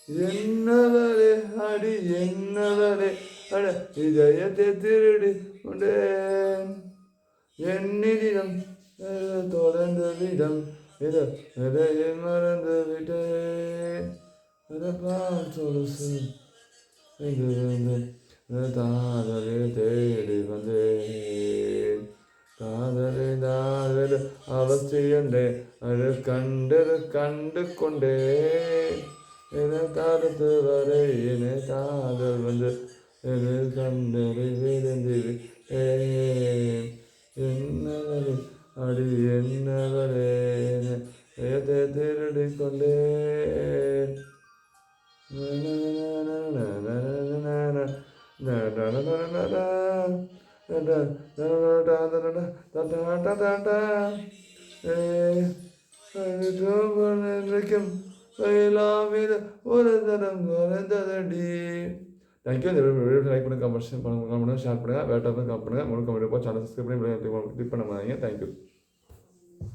என்னவரே அடி என்னவரே அட இதயத்தை திருடி கொண்டேன் என்னிடம் தொடர்ந்த விடம் இதையை மறந்து விட்டேன் சொலுசு காதலை தேடி வந்தேன் காதலை நாகல் அவசியண்டே அது கண்டு கொண்டேன் என காலத்து வரை என காதல் வந்து என கண்டரை விழுந்து என்னவரே அடி என்னவரே எதை திருடி கொண்டேன் ஒரு தரம் குறைந்ததடி. தேங்க்யூ. இந்த வீடியோ லைக் பண்ணுங்கள், கமெண்ட் பண்ணுங்கள், ஷேர் பண்ணுங்கள், வேறு டாபிக் கமெண்ட் பண்ணுங்கள். முழுக்க வீடியோ சேனல் சப்ஸ்கிரைப் பண்ணி கிளிக் பண்ண மாதிரிங்க. தேங்க்யூ.